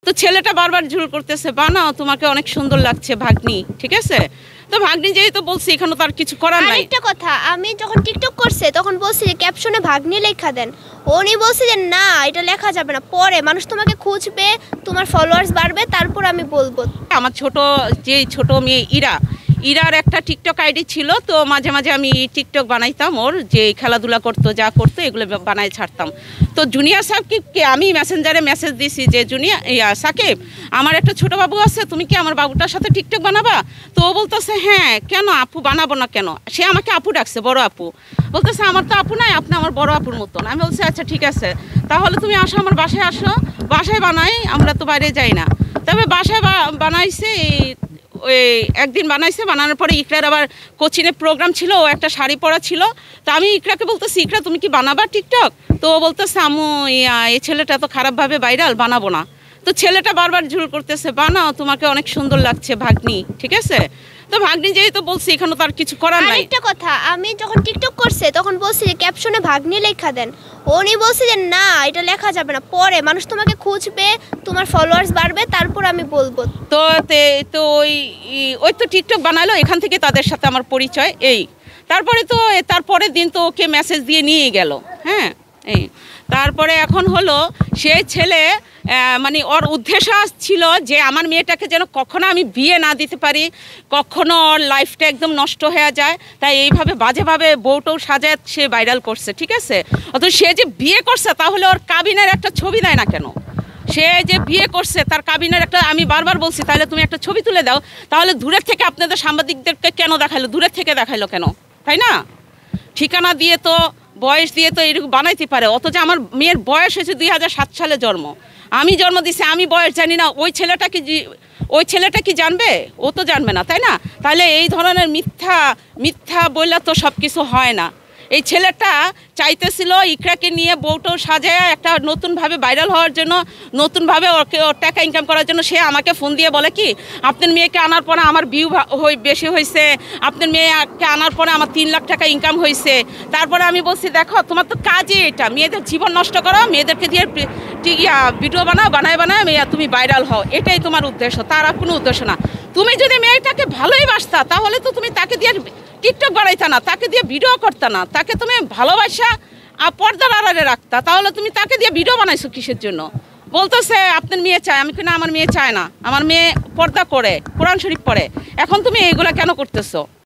তো ছেলেটা বারবার ঝুল করতেছে, বানাও, তোমাকে অনেক সুন্দর লাগছে ভাগ্নি, ঠিক আছে। তো ভাগ্নি যেহেতু বলছি, এখানে তো আর কিছু করার নাই। আরেকটা কথা, আমি যখন টিকটক করছে তখন বলছি যে ক্যাপশনে ভাগ্নি লেখা দেন। উনি বলছে যে না, এটা লেখা যাবে না, পরে মানুষ তোমাকে খুঁজবে, তোমার ফলোয়ার্স বাড়বে, তারপর আমি বলবো। আমার ছোট মেয়ে ইরার একটা টিকটক আইডি ছিল, তো মাঝে মাঝে আমি টিকটক বানাইতাম, ওর যে খেলাধুলা করতো, যা করতো, এগুলো বানাই ছাড়তাম। তো জুনিয়র সাকিবকে আমি মেসেঞ্জারে মেসেজ দিছি যে সাকিব, আমার একটা ছোট বাবু আছে, তুমি কি আমার বাবুটার সাথে টিকটক বানাবা? তো ও বলতেছে হ্যাঁ, কেন আপু, বানাবো না কেন? সে আমাকে আপু ডাকছে, বড় আপু। বলতেছে আমার তো আপু নাই, আপনি আমার বড় আপুর মতন। আমি বলছি আচ্ছা ঠিক আছে, তাহলে তুমি আসো, আমার বাসায় আসো, বাসায় বানাই, আমরা তো বাইরে যাই না। তবে বাসায় বানাইছে, ওই একদিন বানাইছে, বানানোর পরে ইকরার আবার কোচিংয়ের প্রোগ্রাম ছিল, ও একটা শাড়ি পরা ছিল। তো আমি ইকরাকে বলতেছি, ইকরা তুমি কি বানাবা টিকটক? তো ও বলতেছে আম্মু, এই ছেলেটা তো খারাপভাবে ভাইরাল, বানাবো না। তো ছেলেটা বারবার ঝুল করতেছে, বানাও, তোমাকে অনেক সুন্দর লাগছে ভাগ্নি, ঠিক আছে। তো ভাগ্নি যেহেতু বলছি, এখানে তো আর কিছু করার নাই। আরেকটা কথা, আমি যখন টিকটক করছে তখন বলছি যে ক্যাপশনে ভাগ্নি লেখা দেন। উনি বলছে যে না, এটা লেখা যাবে না, পরে মানুষ তোমাকে খুঁজবে, তোমার ফলোয়ার্স বাড়বে, তারপর আমি বলবো। তো তো ওই তো টিকটক বানালো, এখান থেকে তাদের সাথে আমার পরিচয়। এই তারপরের দিন তো ওকে মেসেজ দিয়ে নিয়ে গেল। হ্যাঁ, এই তারপরে এখন হলো সেই ছেলে, মানে ওর উদ্দেশ্য ছিল যে আমার মেয়েটাকে যেন কখনো আমি বিয়ে না দিতে পারি, কখনো ওর লাইফটা একদম নষ্ট হয়ে যায়, তাই এইভাবে বাজেভাবে বউটৌ সাজায় সে ভাইরাল করছে, ঠিক আছে। অথচ সে যে বিয়ে করছে, তাহলে ওর কাবিনের একটা ছবি দেয় না কেন? সে যে বিয়ে করছে, তার কাবিনের একটা, আমি বারবার বলছি তাহলে তুমি একটা ছবি তুলে দাও, তাহলে দূরের থেকে আপনাদের সাংবাদিকদেরকে কেন দেখাইলো, দূরের থেকে দেখাইলো কেন, তাই না? ঠিকানা দিয়ে তো, বয়স দিয়ে তো এরকম বানাইতে পারে। অথচ আমার মেয়ের বয়স হয়েছে 2007 সালে জন্ম, আমি জন্ম দিছি, আমি বয়স জানি না, ওই ছেলেটা কি জানবে? ও তো জানবে না, তাই না? তাহলে এই ধরনের মিথ্যা বললে তো সব কিছু হয় না। এই ছেলেটা চাইতেছিল ইকরাকে নিয়ে বউটো সাজায় একটা নতুনভাবে ভাইরাল হওয়ার জন্য, নতুনভাবে ওর টাকা ইনকাম করার জন্য। সে আমাকে ফোন দিয়ে বলে কি, আপনার মেয়েকে আনার পরে আমার ভিউ বেশি হয়েছে, আপনার মেয়েকে আনার পরে আমার 3 লাখ টাকা ইনকাম হয়েছে। তারপরে আমি বলছি দেখো, তোমার তো কাজই এটা, মেয়েদের জীবন নষ্ট করো, মেয়েদেরকে দিয়ে ভিডিও বানায় তুমি ভাইরাল হও, এটাই তোমার উদ্দেশ্য, তার আর কোনো উদ্দেশ্য না। তুমি যদি মেয়েটাকে ভালোই বাসতা, তাহলে তো তুমি তাকে দিয়ে টিকটক বানাইতা না, তাকে দিয়ে ভিডিও করতা না, তাকে তুমি ভালোবাসা পর্দার আড়ালে রাখতা, তাহলে তুমি তাকে দিয়ে ভিডিও বানাইছো কিসের জন্য? বলতেছে আপনার মেয়ে চায়, আমি কিনা আমার মেয়ে চায় না, আমার মেয়ে পর্দা করে, কোরআন শরীফ পড়ে, এখন তুমি এইগুলা কেন করতেছো?